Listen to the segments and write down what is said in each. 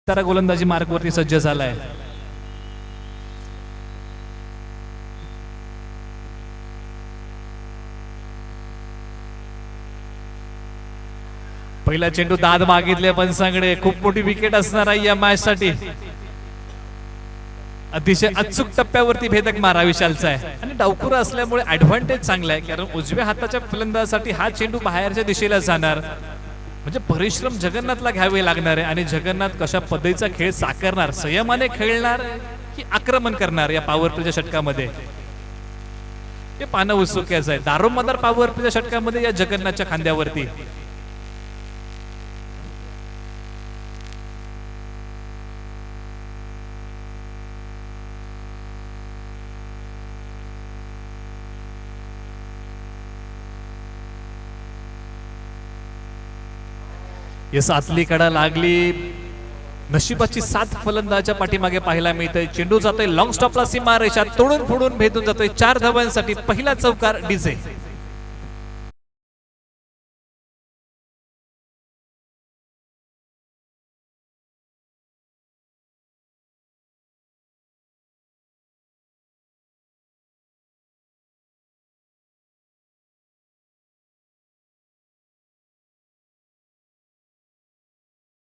तारा गोलंदाजी मार्कवरती सज्ज झालाय. पहिला चेंडू दाद मागितले पंचांकडे. खूप मोठी विकेट असणार आहे या मॅच साठी. अतिशय अचूक टप्प्यावरती भेदक मारा विशालचा आहे आणि डावखुरा असल्यामुळे ऍडव्हान्टेज चांगला आहे, कारण उजव्या हाताच्या फलंदाजासाठी हा चेंडू बाहेरच्या दिशेला जाणार म्हणजे परिश्रम जगन्नाथला घ्यावे लागणार आहे. आणि जगन्नाथ कशा पद्धतीचा खेळ साकारणार, संयमाने खेळणार की आक्रमण करणार या पॉवर प्लेच्या षटकामध्ये, हे पाहणं उत्सुकतेचं आहे. दारोमदार पॉवर प्लेच्या षटकामध्ये या जगन्नाथच्या खांद्यावरती यस आतली कडा लागली. नशिबाची साथ फलंदाच्या पाठीमागे पाहायला मिळतंय. चेंडू जातोय लॉंग स्टॉपला, सीमा रेषा तोडून फोडून भेदून जातोय. 4 धावांसाठी पहिला चौकार डीजे.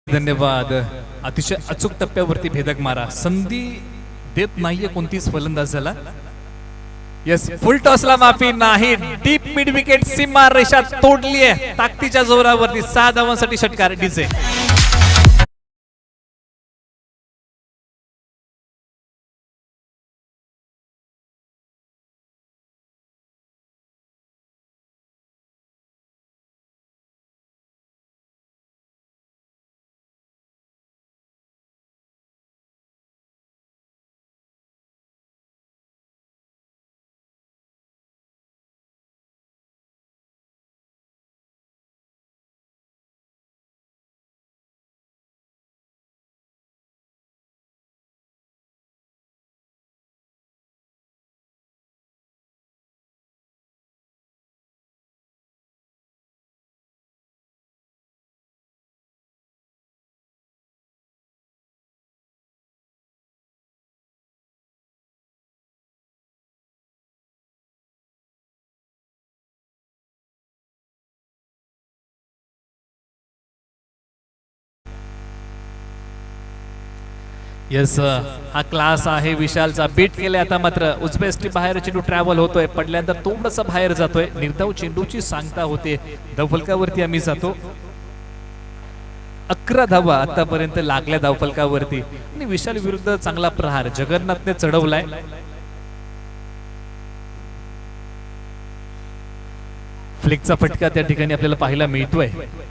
धन्यवाद. अतिशय अचूक टप्प्यावरती भेदक मारा. संधी देत नाहीये कोणतीच फलंदाजाला. यस, फुल टॉसला माफी नाही. डीप मिड विकेट, सीमा रेषा तोडली आहे ताकदीच्या जोरावरती. 6 धावांसाठी षटकार डीजे. यस, हा क्लास आहे विशालचा. बीट केले आता मात्र उजव्या स्ट्रीप बाहेर चेंडू ट्रॅव्हल होतोय. पडल्यानंतर थोडंसं बाहेर जातोय. निर्धाव चेंडूची सांगता होते. धावफलकावरती आम्ही जातो. 11 धावा आतापर्यंत लागल्या धावफलकावरती आणि विशाल विरुद्ध चांगला प्रहार जगन्नाथने चढवलाय. फ्लिकचा फटका त्या ठिकाणी आपल्याला पाहायला मिळतोय.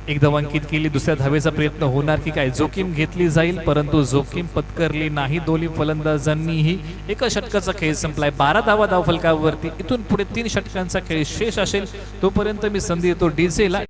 एक धाव अंकित केली. दुसऱ्या धावेचा प्रयत्न होणार की काय? जोखीम घेतली जाईल, परंतु जोखीम पत्करली नाही. दोन्ही फलंदाजांनीही एका षटकाचा खेळ संपलाय. 12 धावा धावफलकावरती. इथून पुढे 3 षटकांचा खेळ शेष असेल. तोपर्यंत मी संधी देतो डीजेला.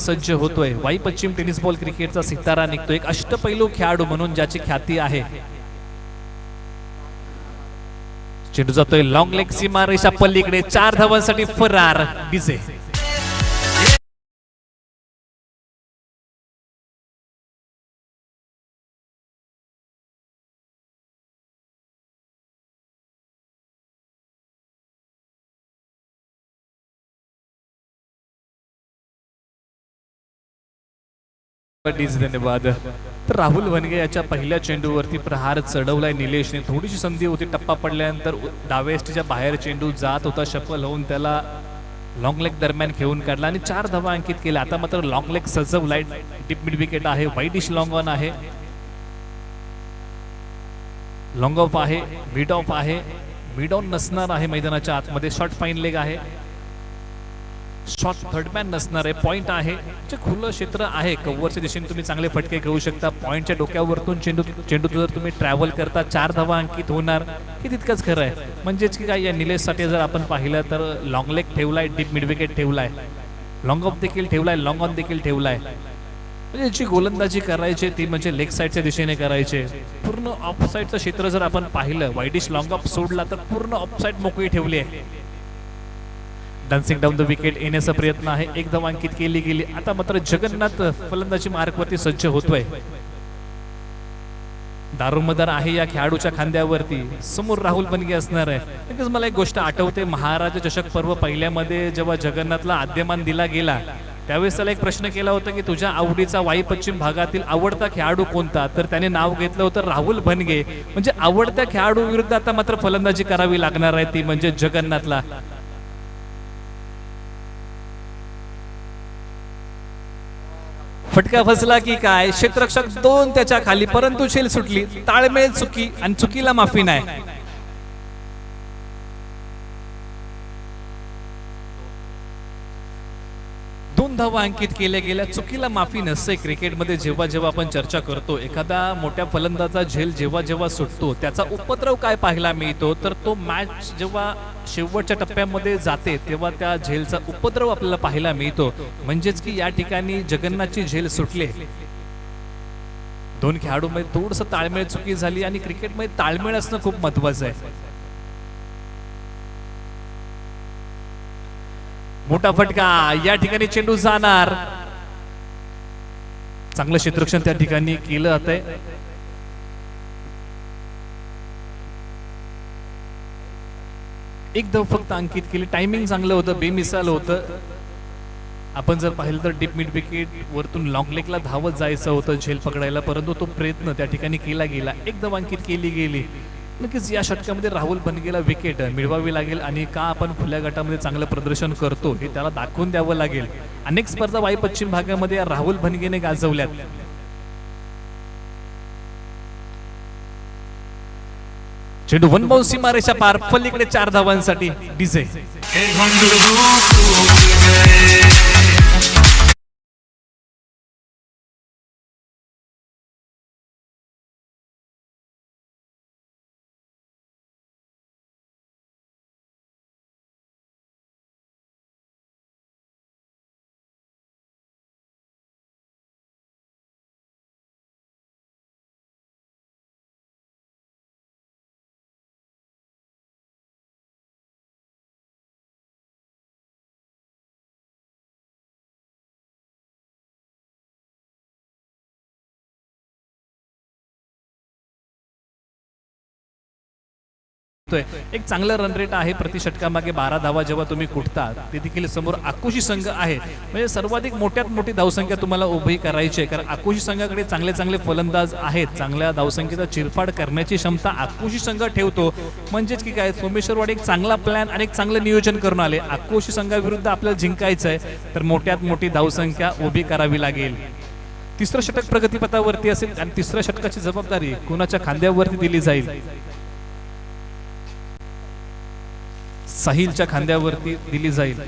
सज्ज होतोय. वाई पश्चिम टेनिस बॉल क्रिकेटचा सितारा निघतोय. एक अष्टपैलू खेळाडू म्हणून ज्याची ख्याती आहे. चेंडू जातोय लॉंग लेग, सीमा रेषा पल्लीकडे. 4 धावांसाठी फरार डीजे. धन्यवाद. तर राहुल वनगे याच्या पहिल्या चेंडूवरती प्रहार चढवलाय निलेशने. थोडीशी संधी होती. टप्पा पडल्यानंतर डाव्या एसटीच्या बाहेर चेंडू जात होता. शफल होऊन त्याला लॉंग लेग दरम्यान खेळून काढला आणि 4 धावा अंकित केल्या. आता मात्र लॉंग लेग सजवलाय. डीप मिड विकेट आहे. वाईडिश लॉंग ऑन आहे. लॉंग ऑफ आहे. मिड ऑफ आहे. मिड ऑन नसणार आहे मैदानाच्या आतमध्ये. शॉर्ट फाईन लेग आहे. शॉर्ट थर्डमॅन नसणार आहे. पॉइंट आहे. जे खुलं क्षेत्र आहे. कव्हरच्या दिशेने तुम्ही चांगले फटके घेऊ शकता. पॉइंटच्या डोक्यावरतून चेंडू जर तुम्ही ट्रॅव्हल करता 4 धावा अंकित होणार हे तितकंच खरं आहे. म्हणजेच की काय या निलेशसाठी जर आपण पाहिलं तर लॉंग लेग ठेवलाय. डीप मिड विकेट ठेवलाय. लॉंग ऑफ देखील ठेवलाय. लॉंग ऑन देखील ठेवलाय. म्हणजे जी गोलंदाजी करायची ती म्हणजे लेग साईडच्या दिशेने करायचे. पूर्ण ऑफ साईडचं क्षेत्र जर आपण पाहिलं वाईडिश लॉंग ऑफ सोडला तर पूर्ण ऑफ साईड मोकळी ठेवली आहे. डान्सिंग डाऊन द विकेट येण्याचा प्रयत्न आहे. एक धाव अंकित केली गेली. आता मात्र जगन्नाथ फलंदाजी मार्कवरती सज्ज होतोय. दारोमदार आहे या खेळाडूच्या खांद्यावरती. समोर राहुल बनगे असणार आहे. नक्कीच मला एक गोष्ट आठवते. महाराज चषक पर्व पहिल्यामध्ये जेव्हा जगन्नाथला आद्यमान दिला गेला त्यावेळेस त्याला एक प्रश्न केला होता की तुझ्या आवडीचा वाई पश्चिम भागातील आवडता खेळाडू कोणता, तर त्याने नाव घेतलं होतं राहुल बनगे. म्हणजे आवडत्या खेळाडू विरुद्ध आता मात्र फलंदाजी करावी लागणार आहे ती म्हणजे जगन्नाथला. फटका फसला की काय, क्षेत्ररक्षक 2 त्याच्या खाली, परंतु झेल सुटली. ताळमेळ चुकी आणि चुकीला माफी नाही. 2 धावा अंकित केल्या गेल्या. चुकीला माफी नसते. क्रिकेटमध्ये जेव्हा जेव्हा आपण चर्चा करतो एखादा मोठ्या फलंदाजा झेल जेव्हा जेव्हा सुटतो त्याचा उपद्रव काय पाहायला मिळतो, तर तो मॅच जेव्हा शेवटच्या टप्प्यामध्ये जाते तेव्हा त्या झेलचा उपद्रव आपल्याला पाहायला मिळतो. म्हणजेच की या ठिकाणी जगन्नाथची झेल सुटले. 2 खेळाडूंमध्ये थोडंसं ताळमेळ चुकी झाली आणि क्रिकेटमध्ये ताळमेळ असणं खूप महत्वाचं आहे. मोठा फटका. या ठिकाणी चेंडू जाणार. चांगलं क्षेत्ररक्षण त्या ठिकाणी केलं जातंय. एक धाव फक्त अंकित केली. टायमिंग चांगलं होतं. बेमिसाल होतं. आपण जर पाहिलं तर डीप मिड विकेट वरतून लॉंग लेगला धावत जायचं होतं झेल पकडायला, परंतु तो प्रयत्न त्या ठिकाणी केला गेला. एक धाव अंकित केली गेली. नक्कीच या षटकामध्ये राहुल बनगेला विकेट मिळवावी लागेल आणि का आपण खुल्या गटामध्ये चांगलं प्रदर्शन करतो हे त्याला दाखवून द्यावं लागेल. अनेक स्पर्धा वाई पश्चिम भागामध्ये या राहुल बनगेने गाजवल्यात. चेंडू वन बाउंस सीमारेषा पार. पलीकडे 4 धावांसाठी डीजे. एक चांगलं रन रेट आहे. प्रति षटकामागे 12 धावा जेव्हा तुम्ही कुठता ते देखील समोर आकुशी संघ आहे. म्हणजे सर्वाधिक मोठ्यात मोठी धावसंख्या तुम्हाला उभी करायची आहे, कारण आकुशी संघाकडे चांगले चांगले फलंदाज आहेत. चांगल्या धावसंख्येचा चिरफाड करण्याची क्षमता आकुशी संघ ठेवतो. म्हणजेच की काय, सोमेश्वरवाडी एक चांगला प्लॅन आणि एक चांगलं नियोजन करून आले. आकुशी संघाविरुद्ध आपल्याला जिंकायचं आहे तर मोठ्यात मोठी धावसंख्या उभी करावी लागेल. 3रं षटक प्रगतीपथावरती असेल आणि 3रं षटकाची जबाबदारी कुणाच्या खांद्यावरती दिली जाईल. साहिलच्या खांद्यावरती दिली जाईल.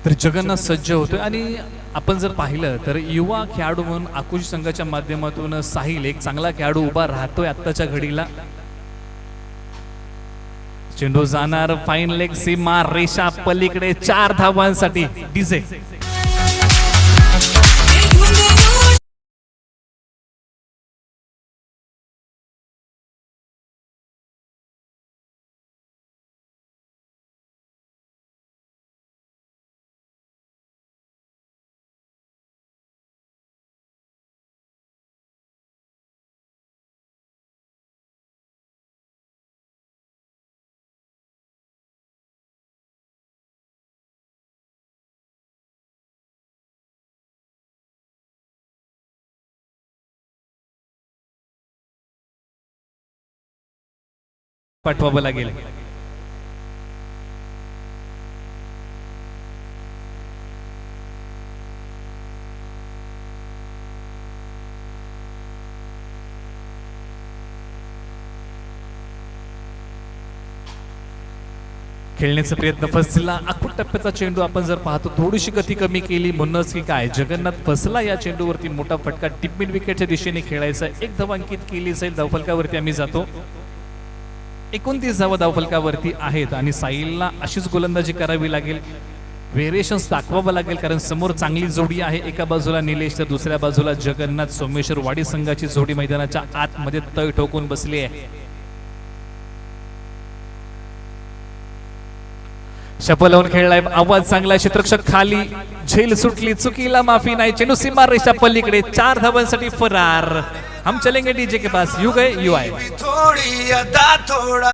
तर जगन्नाथ सज्ज होतोय आणि आपण जर पाहिलं तर युवा खेळाडू म्हणून आकुशी संघाच्या माध्यमातून साहिल एक चांगला खेळाडू उभा राहतोय आत्ताच्या घडीला. चेंडू जाणार. फाईन लेग सीमा रेषा पलीकडे 4 धावांसाठी डीजे. पाठवावं लागेल. खेळण्याचा प्रयत्न फसला. आखूड टप्प्याचा चेंडू आपण जर पाहतो थोडीशी गती कमी केली म्हणूनच की काय जगन्नाथ फसला या चेंडूवरती मोठा फटका. टिप मिड विकेटच्या दिशेने खेळायचा. एक धाव अंकित केली जाईल. धावफलकावरती आम्ही जातो. 29 धावा धावफलकावरती आहेत आणि साहिलला अशीच गोलंदाजी करावी लागेल. व्हेरिएशन्स दाखवावं लागेल कारण समोर चांगली जोडी आहे. एका बाजूला निलेश तर दुसऱ्या बाजूला जगन्नाथ. सोमेश्वर वाडी संघाची जोडी मैदानाच्या आतमध्ये तळ ठोकून बसली आहे. शपल लावून खेळलाय. आवाज चांगला. क्षेत्ररक्षक खाली. झेल सुटली. चुकीला माफी नाही. चेंडू सीमा रेषा पलीकडे. 4 धावांसाठी फरार. हम चलेंगे डीजे के पास. यू गए यू आए. थोड़ी अदा थोड़ा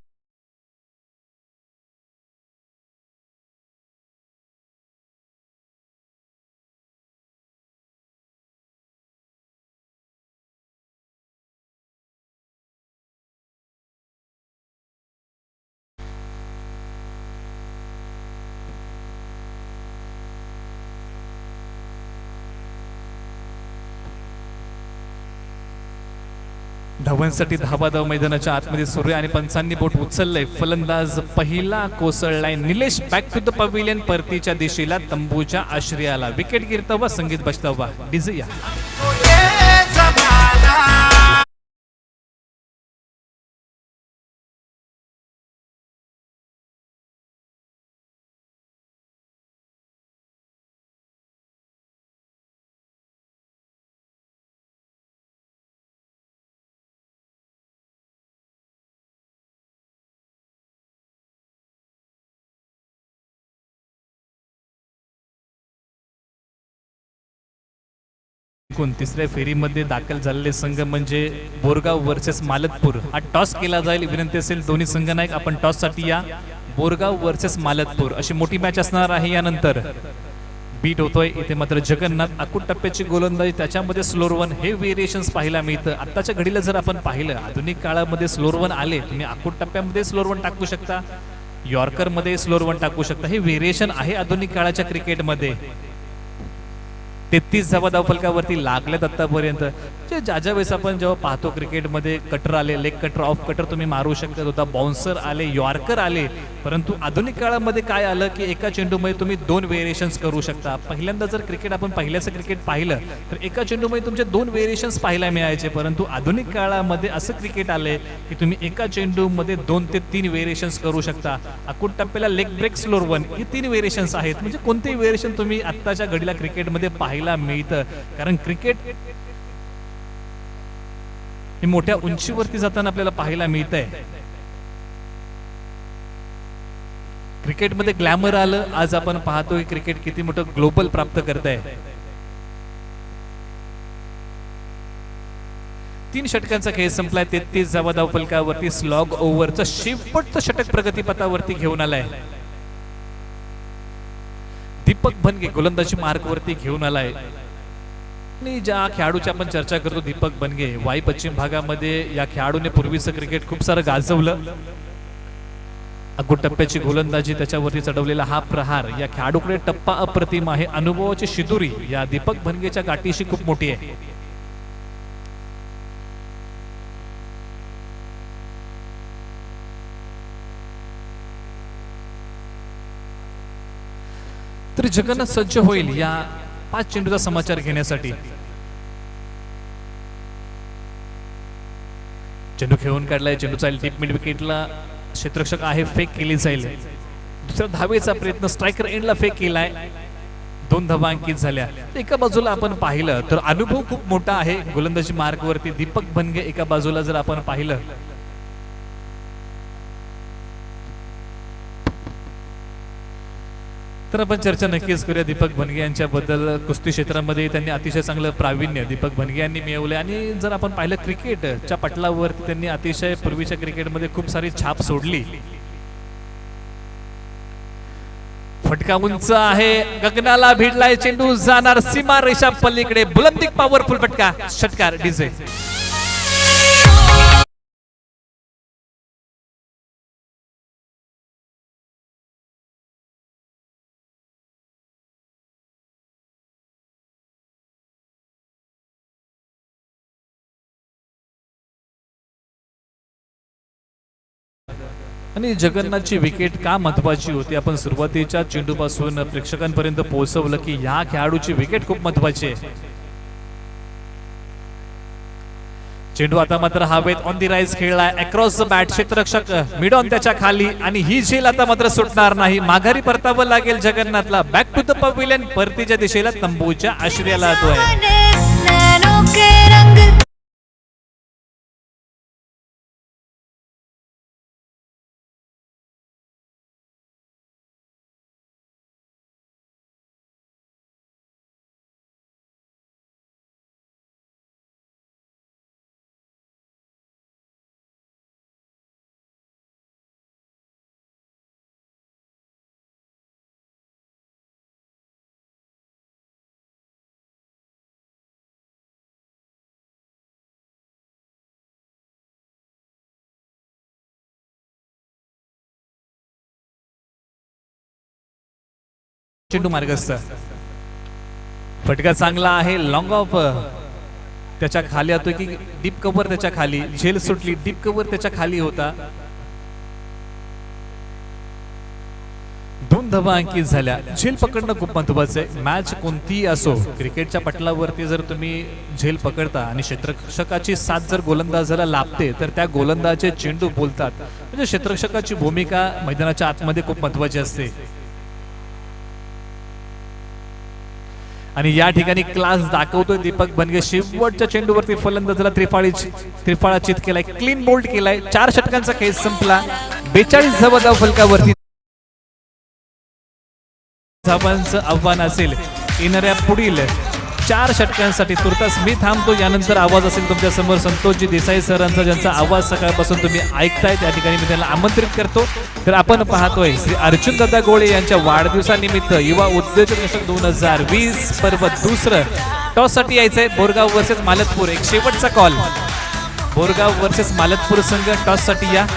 धावांसाठी धाबाधाव मैदानाच्या आतमध्ये सुरू आहे आणि पंचांनी बोट उचललंय. फलंदाज पहिला कोसळलाय. Nilesh back to the pavilion. परतीच्या दिशेला तंबूच्या आश्रयाला. विकेट गिरतावा संगीत बजतावा. डीजे या. ये जमाना तिसऱ्या फेरीमध्ये दाखल झालेले संघ म्हणजे बोरगाव वर्सेस मालतपूर. हा टॉस केला जाईल. विनंती असेल दोन्ही संघ नायक आपण टॉस साठी या. बोरगाव वर्सेस मालतपूर अशी मोठी मॅच असणार आहे. यानंतर बीट होतोय इथे मात्र जगन्नाथ. आखूड टप्प्याची गोलंदाजी त्याच्यामध्ये स्लोअर वन हे व्हेरिएशन्स पाहायला मिळतं. आत्ताच्या घडीला जर आपण पाहिलं आधुनिक काळामध्ये स्लोअर वन आले. तुम्ही आखूड टप्प्यामध्ये स्लोअर वन टाकू शकता. यॉर्कर मध्ये स्लोअर वन टाकू शकता. हे व्हेरिएशन आहे आधुनिक काळाच्या क्रिकेटमध्ये. 33 धावा धावफलकावरती लागल्यात आतापर्यंत. ज्या वेळेस आपण जेव्हा पाहतो क्रिकेटमध्ये कटर आले. लेग कटर ऑफ कटर तुम्ही मारू शकत होता. बाउन्सर आले. यॉर्कर आले. परंतु आधुनिक काळामध्ये काय आलं की एका चेंडूमध्ये तुम्ही 2 व्हेरिएशन्स करू शकता. पहिल्यांदा जर क्रिकेट आपण पहिल्याचं क्रिकेट पाहिलं तर एका चेंडूमध्ये तुमचे 2 व्हेरिएशन्स पाहायला मिळायचे. परंतु आधुनिक काळामध्ये असं क्रिकेट आले की तुम्ही एका चेंडूमध्ये 2 ते 3 व्हेरिएशन्स करू शकता. आखूड टप्प्याला लेग ब्रेक स्लोअर वन ही 3 व्हेरिएशन्स आहेत. म्हणजे कोणतेही व्हेरिएशन तुम्ही आत्ताच्या घडीला क्रिकेटमध्ये पाहायला मिळतं. कारण क्रिकेट हे मोठ्या उंचीवरती जाताना आपल्याला पाहायला मिळतंय. क्रिकेटमध्ये ग्लॅमर आलं. आज आपण पाहतोय क्रिकेट किती मोठं ग्लोबल प्राप्त करत आहे. 3 षटकांचा खेळ संपलाय. 33 धावा धावफलकावरती स्लॉग ओव्हरचं शेवटचं षटक प्रगतीपथावरती घेऊन आलाय. दीपक बनगे गोलंदाजी मार्कवरती घेऊन आलाय. आणि ज्या खेळाडूची आपण चर्चा करतो दीपक बनगे. वाई पश्चिम भागामध्ये या खेळाडूने पूर्वीचं क्रिकेट खूप सारं गाजवलं. आखूड टप्प्याची गोलंदाजी त्याच्यावरती चढवलेला हा प्रहार या खेळाडूकडे टप्पा अप्रतिम आहे. अनुभवाची शिदुरी या दीपक बनगेच्या गाठीशी खूप मोठी आहे. तरी जगन्नाथ सज्ज होईल या 5 चेंडूचा समाचार घेण्यासाठी. चेंडू खेळून काढलाय. चेंडू चालेल टीप मिड विकेटला. क्षेत्ररक्षक आहे. फेक केली जाईल. दुसऱ्या धावेचा प्रयत्न. स्ट्रायकर एंडला फेक केलाय. 2 धावा अंकित झाल्या. एका बाजूला आपण पाहिलं तर अनुभव खूप मोठा आहे गोलंदाजी मार्कवरती. दीपक बनगे एका बाजूला जर आपण पाहिलं तर आपण चर्चा नक्कीच करूया दीपक बनगे यांच्याबद्दल. कुस्ती क्षेत्रामध्ये त्यांनी अतिशय चांगलं प्रावीण्य दीपक बनगे यांनी मिळवले. आणि जर आपण पाहिलं क्रिकेटच्या पटलावरती त्यांनी अतिशय पूर्वीच्या क्रिकेटमध्ये खूप सारी छाप सोडली. फटका उंच आहे. गगनाला भिडलाय. चेंडू जाणार सीमा रेषा पलीकडे. बुलंदी पॉवरफुल फटका. षटकार डीजे. आणि जगन्नाथची विकेट का महत्वाची होती आपण सुरुवातीच्या चेंडूपासून प्रेक्षकांपर्यंत पोहोचवलं की या खेळाडूची विकेट खूप महत्वाची आहे. चेंडू आता मात्र हवेत ऑन दी राईज खेळलाय अक्रॉस द बॅट, क्षेत्ररक्षक मिड ऑन त्याच्या खाली आणि ही झेल आता मात्र सुटणार नाही. माघारी परतावं लागेल जगन्नाथला. बॅक टू द पवेलियन, परतीच्या दिशेला तंबूच्या आश्रयाला येतोय. चेंडू मार्गस्थ, फटका चांगला आहे. लॉंग ऑफ त्याच्या खाली येतोय की डीप कव्हर त्याच्या खाली, झेल सुटली. डीप कव्हर त्याच्या खाली होता. 2 धावा अंकित झाल्या. झेल पकडणं खूप महत्वाचं आहे. मॅच कोणतीही असो, क्रिकेटच्या पटलावरती जर तुम्ही झेल पकडता आणि क्षेत्ररक्षकाची साथ जर गोलंदाजाला लाभते तर त्या गोलंदाजाचे चेंडू बोलतात. म्हणजे क्षेत्ररक्षकाची भूमिका मैदानाच्या आतमध्ये खूप महत्वाची असते. आणि या ठिकाणी क्लास दाखवतोय दीपक बनगे. शेवटच्या चेंडूवरती फलंदाजाला त्रिफळा चित केलाय, क्लीन बोल्ड केलाय. 4 षटकांचा खेळ संपला. 42 धावा धाव फलकावरती. धावांचं आव्हान असेल येणाऱ्या पुढील 4 षटकांसाठी. तुर्तास मी थांबतो. यानंतर आवाज असेल तुमच्या समोर संतोषजी देसाई सरांचा, ज्यांचा आवाज सकाळपासून तुम्ही ऐकताय. त्या ठिकाणी मी त्यांना आमंत्रित करतो. तर आपण पाहतोय श्री अर्जुन दादा गोळे यांच्या वाढदिवसानिमित्त युवा उद्योजक चषक 2020 पर्व दुसरं. टॉस साठी यायचंय बोरगाव वर्सेस मालतपूर. एक शेवटचा कॉल. बोरगाव वर्सेस मालतपूर संघ टॉस साठी या.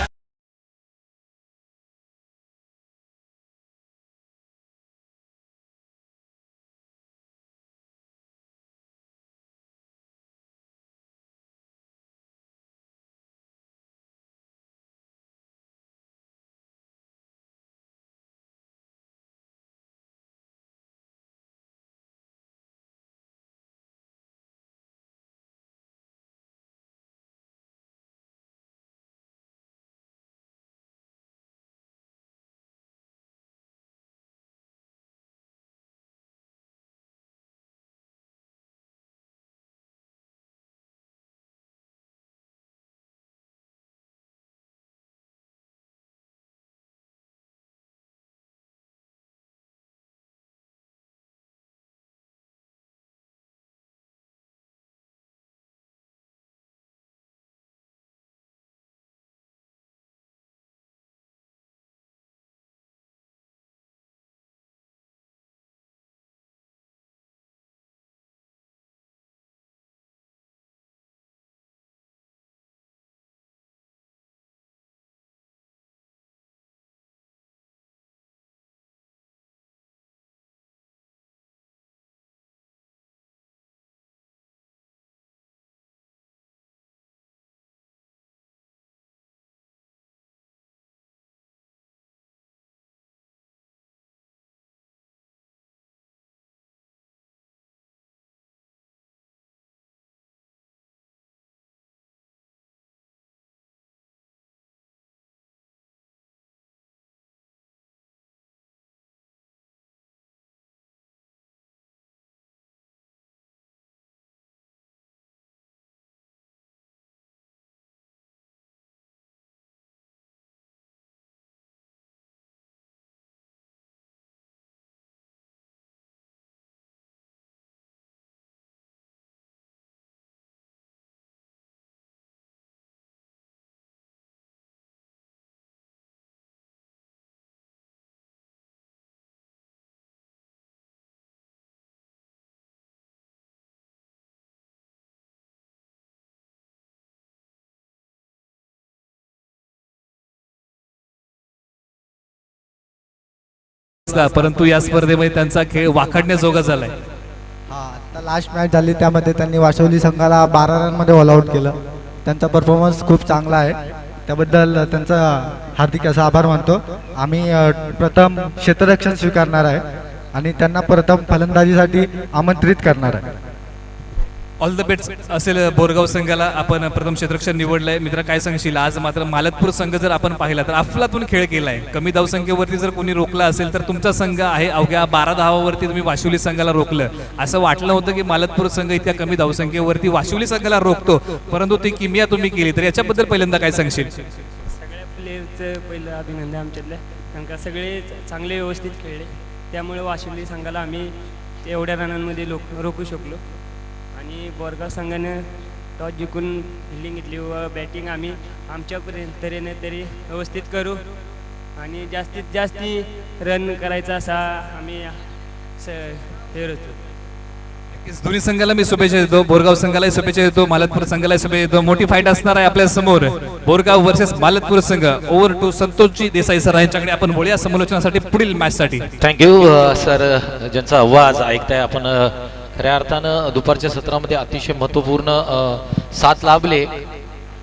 परंतु या स्पर्धेमध्ये त्यांचा खेळ वाखाडण्याजोगा झालाय. आता लास्ट मॅच झाली त्यामध्ये त्यांनी वाशवली संघाला 12 रनमध्ये ऑल आउट केलं. त्यांचा परफॉर्मन्स खूप चांगला आहे. त्याबद्दल त्यांचा हार्दिक असा आभार मानतो. आम्ही प्रथम क्षेत्ररक्षण स्वीकारणार आहे आणि त्यांना प्रथम फलंदाजीसाठी आमंत्रित करणार आहे. ऑल द बेस्ट असेल बोरगाव संघाला. आपण प्रथम क्षेत्ररक्षण निवडलंय. मित्र काय सांगशील, आज मात्र मालतपूर संघ जर आपण पाहिला तर अफलातून खेळ केलाय. कमी धावसंख्येवरती जर कोणी रोखला असेल तर तुमचा संघ आहे. अवघ्या 12 धावावरती तुम्ही वाशिवली संघाला रोखलं. असं वाटलं होतं की मालतपूर संघ इतक्या कमी धावसंख्येवरती वाशिवली संघाला रोखतो, परंतु ती किमिया तुम्ही केली. तर याच्याबद्दल पहिल्यांदा काय सांगशील? सगळ्या प्लेयरचं पहिलं अभिनंदन आमच्यातल्या, कारण का सगळे चांगले व्यवस्थित खेळले, त्यामुळे वाशिवली संघाला आम्ही एवढ्या रनांमध्ये रोखू शकलो. आणि बोरगाव संघानं टॉस जिंकून फिल्डिंग घेतली व बॅटिंग आम्ही आमच्यापर्यंत तऱ्हेने तरी व्यवस्थित करू आणि जास्तीत जास्ती रन करायचा असा आम्ही हे होतो. दोन्ही संघाला मी शुभेच्छा देतो. बोरगाव संघालाही शुभेच्छा देतो, मालतपूर संघालाही शुभेच्छा देतो. मोठी फाईट असणार आहे आपल्या समोर. बोरगाव वर्सेस मालतपूर संघ. ओव्हर टू संतोषजी देसाई सर यांच्याकडे आपण बोलूया समालोचनासाठी पुढील मॅच साठी. Thank you sir. ज्यांचा आवाज ऐकताय आपण, खऱ्या अर्थानं दुपारच्या सत्रामध्ये अतिशय महत्त्वपूर्ण साथ लाभले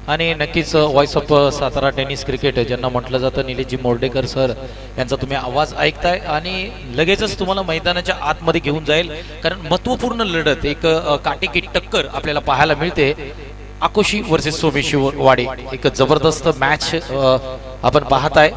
आणि नक्कीच voice of Satara tennis cricket ज्यांना म्हटलं जातं, निलेशजी मोर्डेकर सर यांचा तुम्ही आवाज ऐकताय आणि लगेचच तुम्हाला मैदानाच्या आतमध्ये घेऊन जाईल, कारण महत्त्वपूर्ण लढत, एक काटेकी टक्कर आपल्याला पाहायला मिळते. आकोशी वर्सेस सोमेश्वर, एक जबरदस्त मॅच आपण पाहताय.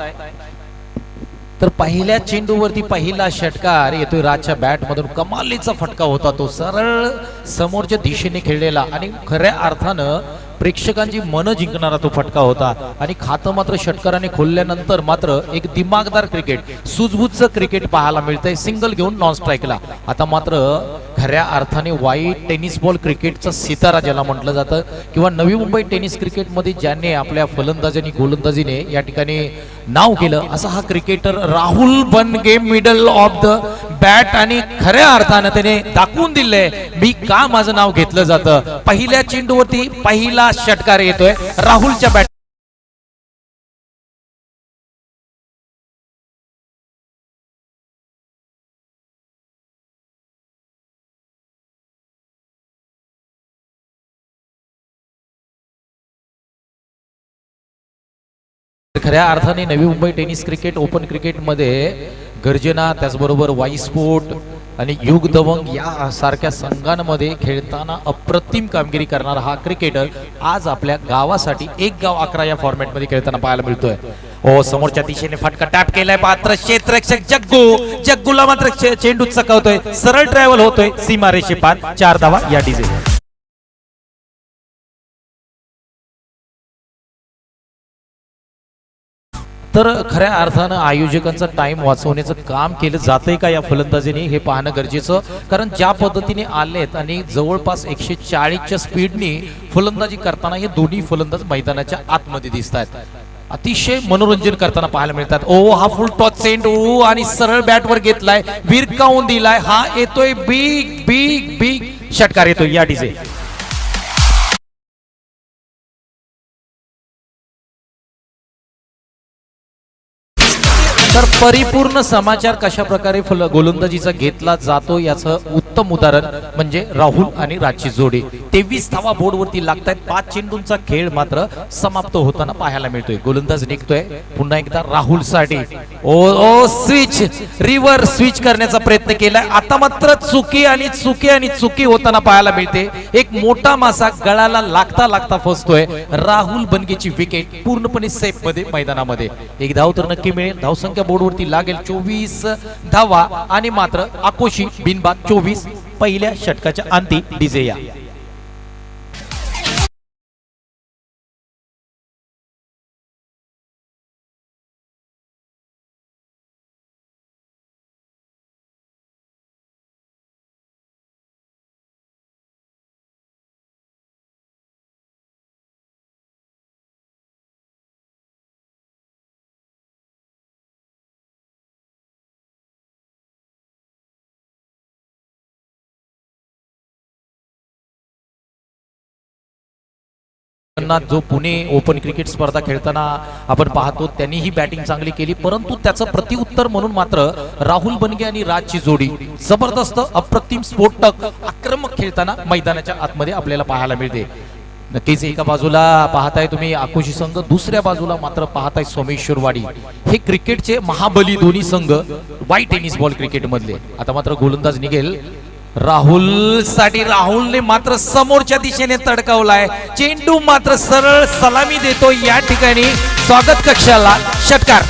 तर पहिल्या चेंडूवरती पहिला षटकार येतोय राजच्या बॅट मधून. कमालीचा फटका होता तो, सरळ समोरच्या दिशेने खेळलेला आणि खऱ्या अर्थानं प्रेक्षकांची मनं जिंकणारा तो फटका होता. आणि खातं मात्र षटकाराने खोलल्यानंतर मात्र एक दिमागदार क्रिकेट, सूझबूझचं क्रिकेट पाहायला मिळतंय. सिंगल घेऊन नॉन स्ट्राईकला. आता मात्र खऱ्या अर्थाने वाईट टेनिस बॉल क्रिकेटचा सितारा ज्याला म्हटलं जातं, किंवा नवी मुंबई टेनिस क्रिकेटमध्ये ज्याने आपल्या फलंदाजांनी गोलंदाजीने या ठिकाणी नाव केलं, असा हा क्रिकेटर राहुल बनगे, मिडल ऑफ द बॅट. आणि खऱ्या अर्थानं त्याने दाखवून दिलंय मी का माझं नाव घेतलं जातं. पहिल्या चेंडूवरती पहिला षटकार येतोय राहुलच्या बॅट. खऱ्या अर्थाने Navi Mumbai tennis cricket open क्रिकेटमध्ये गर्जना, त्याचबरोबर वाईस्फोट आणि युग दबंग या सारख्या संघांमध्ये खेळताना अप्रतिम कामगिरी करणारा हा क्रिकेटर आज आपल्या गावासाठी 1 गाव 11 या फॉर्मॅटमध्ये खेळताना पाहायला मिळतोय. ओ समोरच्या दिशेने फटका टॅप केलाय, पात्र क्षेत्ररक्षक जग्गूला मात्र चेंडू चकवतोय, सरळ ट्रॅव्हल होतोय सीमारेषे पार. 4 धावा या डिझे. तर खऱ्या अर्थानं आयोजकांचा टाइम वाचवण्याचं काम केलं जातंय का या फलंदाजीने हे पाहणं गरजेचं, कारण ज्या पद्धतीने आलेत आणि जवळपास 140च्या स्पीडने फलंदाजी करताना हे दोन्ही फलंदाज मैदानाच्या आतमध्ये दिसत आहेत. अतिशय मनोरंजन करताना पाहायला मिळतात. ओ हा फुल टॉस चेंडू आणि सरळ बॅटवर घेतलाय, विरकावून दिलाय. हा येतोय बिग बिग बिग षटकार येतोय या डिझे. तर परिपूर्ण समाचार कशा प्रकारे गोलंदाजीचा घेतला जातो याचं उत्तम उदाहरण म्हणजे राहुल आणि राजची जोडी. 23 धावा बोर्डवरती लागतायत. 5 चेंडूंचा खेळ मात्र समाप्त होताना पाहायला मिळतोय. गोलंदाज निघतोय पुन्हा एकदा राहुल साठी. ओ स्विच, रिव्हर स्विच करण्याचा प्रयत्न केलाय. आता मात्र चुकी होताना पाहायला मिळते. एक मोठा मासा गळाला लागता फसतोय. राहुल बनगेची विकेट पूर्णपणे सेफ मध्ये मैदानामध्ये. 1 धाव तर नक्की मिळेल. धावसंख्या बोर्डवरती लागेल 24 धावा आणि मात्र आकोशी बिनबाद 24 पहिल्या षटकाच्या अंती डिझे या. जो पुणे ओपन क्रिकेट स्पर्धा खेळताना आपण पाहतो त्यांनीही बॅटिंग चांगली केली, परंतु त्याचं प्रत्युत्तर म्हणून मात्र राहुल बनगे आणि राजची जोडी जबरदस्त अप्रतिम स्फोटक आक्रमक खेळताना मैदानाच्या आतमध्ये आपल्याला पाहायला मिळते. नक्कीच एका बाजूला पाहताय तुम्ही आकुशी संघ, दुसऱ्या बाजूला मात्र पाहताय सोमेश्वरवाडी. हे क्रिकेटचे महाबली दोन्ही संघ वाईट टेनिस बॉल क्रिकेट मधले. आता मात्र गोलंदाज निघेल राहुल साठी. राहुलने मात्र समोरच्या दिशेने तडकावलाय. चेंडू मात्र सरळ सलामी देतो या ठिकाणी स्वागत कक्षाला. षटकार.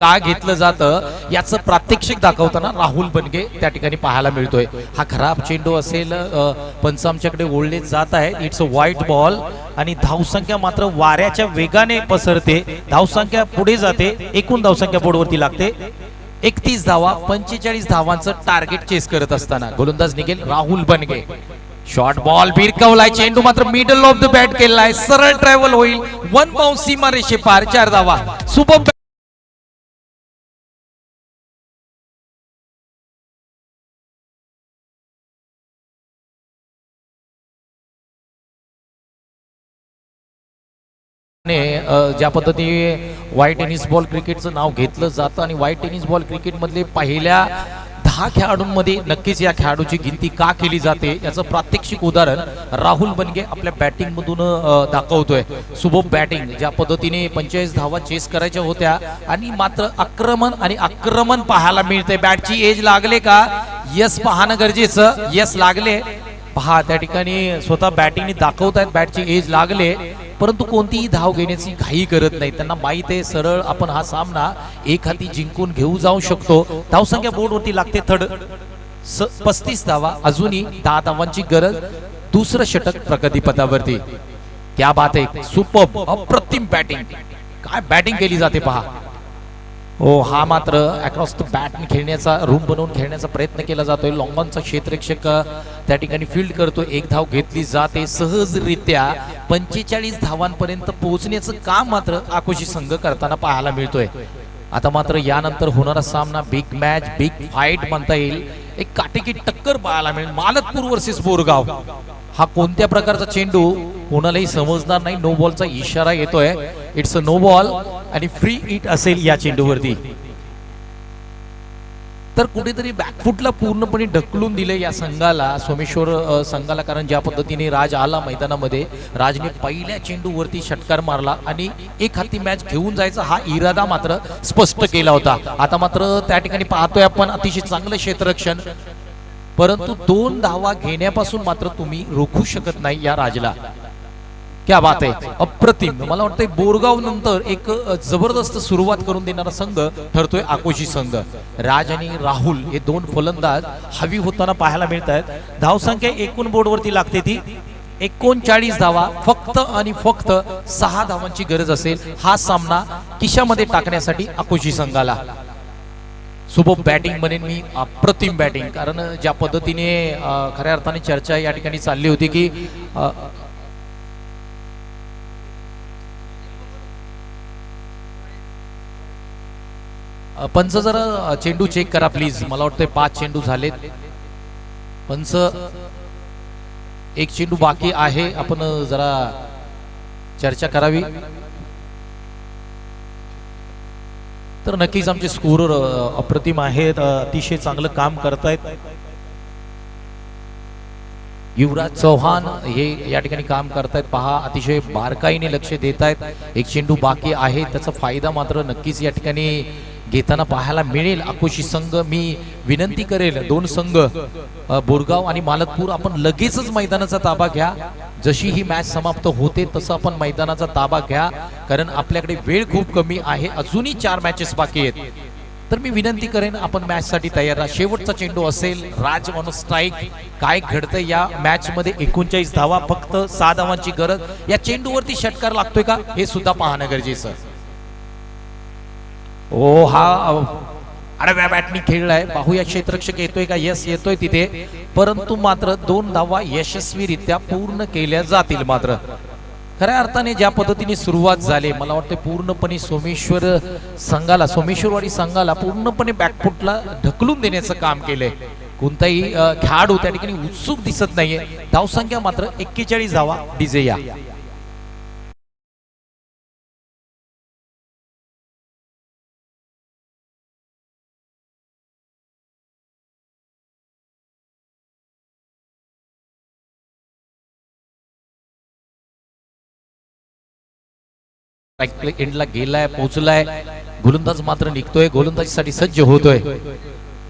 का घेतलं जातं याचं प्रात्यक्षिक दाखवताना राहुल बनगे त्या ठिकाणी पाहायला मिळतोय. हा खराब चेंडू असेल, पंच आमच्याकडे ओढले जात आहे. इट्स अ व्हाईट बॉल आणि धावसंख्या मात्र वाऱ्याच्या वेगाने पसरते. धावसंख्या पुढे जाते. एकूण धावसंख्या बोर्डवरती लागते 31 धावा. 45 धावांचं टार्गेट चेस करत असताना गोलंदाज निघेल राहुल बनगे. शॉर्ट बॉल भिरकवलाय. चेंडू मात्र मिडल ऑफ द बॅट केलाय. सरळ ट्रॅव्हल होईल. 1 बाउंस सीमा रेषे पार. 4 धावा. सुपर ज्या पद्धतीने व्हाईट टेनिस बॉल क्रिकेटचं नाव घेतलं जातं आणि व्हाईट टेनिस बॉल क्रिकेट मधले पहिल्या 10 खेळाडूंमध्ये नक्कीच या खेळाडूची गिनती का केली जाते याचं प्रात्यक्षिक उदाहरण राहुल बनगे आपल्या बॅटिंग मधून दाखवतोय. सुबह बॅटिंग ज्या पद्धतीने 45 धावा चेस करायच्या होत्या आणि मात्र आक्रमण पाहायला मिळते. बॅटची एज लागले का? यस पाहणं गरजेचं. यस लागले. पहा त्या ठिकाणी स्वतः बॅटिंगने दाखवतायत बॅटची एज लागले, परंतु कोणतीही धाव घेण्याची घाई करत नाही. त्यांना माहित आहे सरळ आपण हा सामना एक हाती जिंकून घेऊ जाऊ शकतो. धावसंख्या बोर्डवरती लागते 35 धावा. अजूनही 10 धावांची गरज. दुसरं षटक प्रगतीपथावरती. क्या बात आहे. सुपर अप्रतिम बॅटिंग. काय बॅटिंग केली जाते पहा. हो, हा मात्र अक्रॉस द बॅट खेळण्याचा रूम बनवून खेळण्याचा प्रयत्न केला जातोय. लॉंगॉनचा क्षेत्ररक्षक त्या ठिकाणी फील्ड करतो. एक धाव घेतली जाते सहजरित्या. 45 धावांपर्यंत पोहोचण्याचं काम मात्र आकुशी संघ करताना पाहायला मिळतोय. आता मात्र यानंतर होणारा सामना बिग मॅच, बिग फाईट म्हणता येईल. एक काटेकी टक्कर पाहायला मिळेल. मालतपूर वर्सेस बोरगाव. हा कोणत्या प्रकारचा चेंडू कोणालाही समजणार नाही. नो बॉलचा इशारा येतोय. इट्स अ नो बॉल आणि फ्री हिट असेल या चेंडूवरती. तर कुठेतरी बॅकफुटला पूर्णपणे ढकलून दिले या संघाला, सोमेश्वर संघाला. कारण ज्या पद्धतीने राज आला मैदानामध्ये, राजने पहिल्या चेंडूवरती षटकार मारला आणि एक हाती मॅच घेऊन जायचा हा इरादा मात्र स्पष्ट केला होता. आता मात्र त्या ठिकाणी पाहतोय आपण अतिशय चांगलं क्षेत्ररक्षण, परंतु 2 धावा घेण्यापासून मात्र तुम्ही रोखू शकत नाही या राजला. क्या बात आहे. अप्रतिम. मला वाटतंय बोरगाव नंतर एक जबरदस्त सुरुवात करून देणारा संघ ठरतोय आकुशी संघ. राज आणि राहुल हे 2 फलंदाज हवी होताना पाहायला मिळत आहेत. धावसंख्या एकूण बोर्डवरती लागते ती 39 धावा. फक्त आणि फक्त 6 धावांची गरज असेल हा सामना खिशामध्ये टाकण्यासाठी आकुशी संघाला. सुबह बॅटिंग म्हणेन मी. अप्रतिम बॅटिंग. कारण ज्या पद्धतीने खऱ्या अर्थाने चर्चा या ठिकाणी चालली होती की पंच जरा चेंडू चेक करा प्लीज. मला वाटतंय 5 चेंडू झालेत. पंच एक चेंडू बाकी आहे. आपण जरा चर्चा करावी. तर नक्कीच आमचे स्कोरर अप्रतिम आहेत. अतिशय चांगलं काम करतायत. युवराज चव्हाण हे या ठिकाणी काम करतायत. पहा अतिशय बारकाईने लक्ष देत आहेत. एक चेंडू बाकी आहे. त्याचा फायदा मात्र नक्कीच या ठिकाणी घेताना पाहायला मिळेल आकुशी संघ. मी विनंती करेल 2 संघ बोरगाव आणि मालतपूर आपण लगेचच मैदानाचा ताबा घ्या. जशी ही मॅच समाप्त होते तसं आपण मैदानाचा ताबा घ्या, कारण आपल्याकडे वेळ खूप कमी आहे. अजूनही 4 मॅचेस बाकी आहेत. तर मी विनंती करेन आपण मॅच साठी तयार राहा. शेवटचा चेंडू असेल. राज ऑन स्ट्राईक. काय घडतंय या मॅच मध्ये? 39 धावा. फक्त 6 धावांची गरज. या चेंडूवरती षटकार लागतोय का हे सुद्धा पाहणं गरजेचं. ओ हा आडव्या बॅटनी खेळलाय. पाहूया क्षेत्ररक्षक येतोय का? यस येतोय तिथे. परंतु मात्र 2 धावा यशस्वीरित्या पूर्ण केल्या जातील. मात्र खऱ्या अर्थाने ज्या पद्धतीने सुरुवात झाली, मला वाटतं पूर्णपणे सोमेश्वरवाडी संघाला पूर्णपणे बॅकफुटला ढकलून देण्याचं काम केलंय. कोणताही खेळाडू त्या ठिकाणी उत्सुक दिसत नाहीये. धावसंख्या मात्र 41 धावा डीजे या. एंडला गेलाय, पोहोचलाय. गोलंदाज मात्र निघतोय, गोलंदाजीसाठी सज्ज होतोय.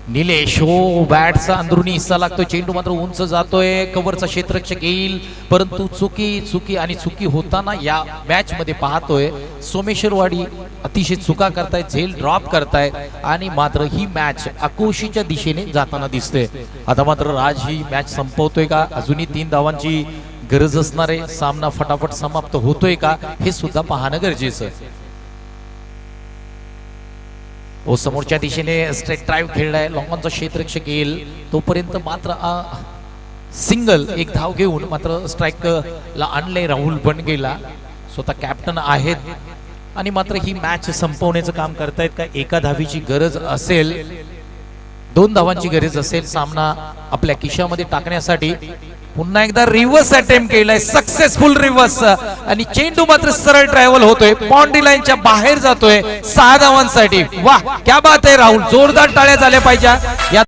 निलेश हो बॅटचा अंदरुनी हिस्सा लागतोय, चेंडू मात्र उंच जातोय, कव्हरचा क्षेत्ररक्षक येईल, परंतु चुकी आणि चुकी होताना या मॅच मध्ये पाहतोय सोमेश्वरवाडी अतिशय चुका करतायत, झेल ड्रॉप करतायत आणि मात्र ही मॅच अकोशीच्या दिशेने जाताना दिसते. आता मात्र राज ही मॅच संपवतोय का, अजूनही 3 धावांची गरज असणारे सामना फटाफट समाप्त होतोय का हे सुद्धा पाहणं गरजेचं आहे. ओ समोरच्या दिशेने स्ट्रेट ड्राईव्ह खेळलाय, लॉंगॉनचा क्षेत्ररक्षक येईल तोपर्यंत मात्र सिंगल एक धाव घेऊन मात्र स्ट्राईकला आणले राहुल बनगेला. स्वतः कॅप्टन आहेत आणि मात्र ही मॅच संपवण्याचं काम करतायत का. एका धावीची गरज असेल, 2 धावांची गरज असेल सामना आपल्या खिशामध्ये टाकण्यासाठी. पुन्हा एकदा रिव्हर्स अटेम्प्ट केलाय, सक्सेसफुल रिव्हर्स आणि चेंडू मात्र सरळ ट्रॅव्हल होतोय, बाउंड्री लाईनच्या बाहेर जातोय 6 धावांसाठी. वाह क्या बात आहे राहुल, जोरदार टाळ्या झाल्या पाहिजे या